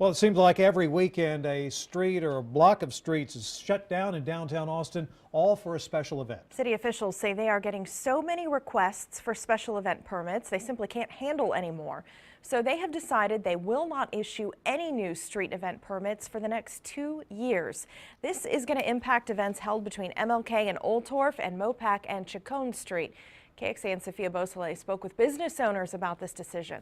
Well, it seems like every weekend a street or a block of streets is shut down in downtown Austin, all for a special event. City officials say they are getting so many requests for special event permits they simply can't handle anymore. So they have decided they will not issue any new street event permits for the next 2 years. This is going to impact events held between MLK and Old Torf and Mopac and Chacon Street. KXA and Sophia Beausoleil spoke with business owners about this decision.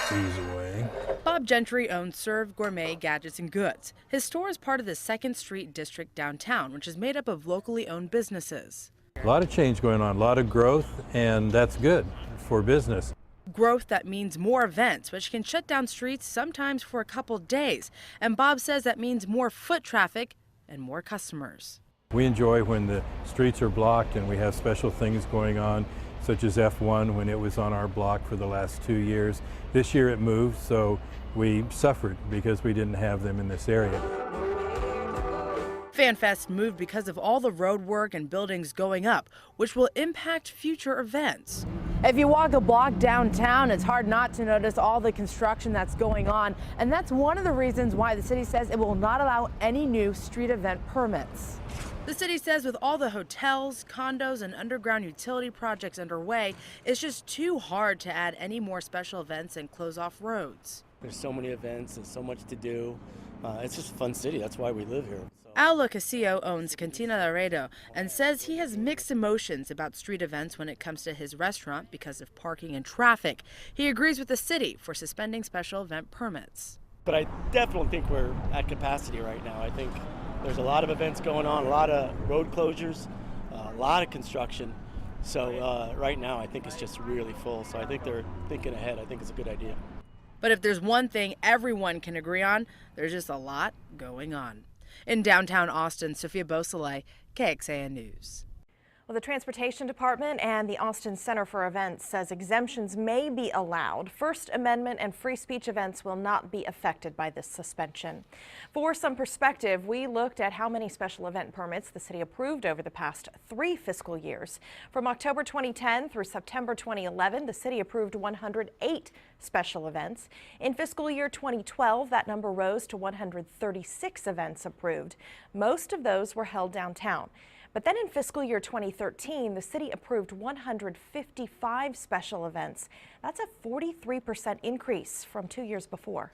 These away. Bob Gentry owns Serve Gourmet Gadgets and Goods. His store is part of the 2nd Street district downtown, which is made up of locally owned businesses. A lot of change going on, a lot of growth, and that's good for business. Growth that means more events, which can shut down streets sometimes for a couple days. And Bob says that means more foot traffic and more customers. We enjoy when the streets are blocked and we have special things going on, such as F1 when it was on our block for the last 2 years. This year it moved, so we suffered because we didn't have them in this area. FanFest moved because of all the road work and buildings going up, which will impact future events. If you walk a block downtown, it's hard not to notice all the construction that's going on. And that's one of the reasons why the city says it will not allow any new street event permits. The city says with all the hotels, condos, and underground utility projects underway, it's just too hard to add any more special events and close off roads. There's so many events and so much to do. It's just a fun city. That's why we live here. Aldo Casillo owns Cantina Laredo and says he has mixed emotions about street events when it comes to his restaurant because of parking and traffic. He agrees with the city for suspending special event permits. But I definitely think we're at capacity right now. I think there's a lot of events going on, a lot of road closures, a lot of construction. So right now I think it's just really full. So I think they're thinking ahead. I think it's a good idea. But if there's one thing everyone can agree on, there's just a lot going on. In downtown Austin, Sophia Beausoleil, KXAN News. Well, the Transportation Department and the Austin Center for Events says exemptions may be allowed. First Amendment and free speech events will not be affected by this suspension. For some perspective, we looked at how many special event permits the city approved over the past 3 fiscal years. From October 2010 through September 2011, the city approved 108 special events. In fiscal year 2012, that number rose to 136 events approved. Most of those were held downtown. But then in fiscal year 2013, the city approved 155 special events. That's a 43% increase from 2 years before.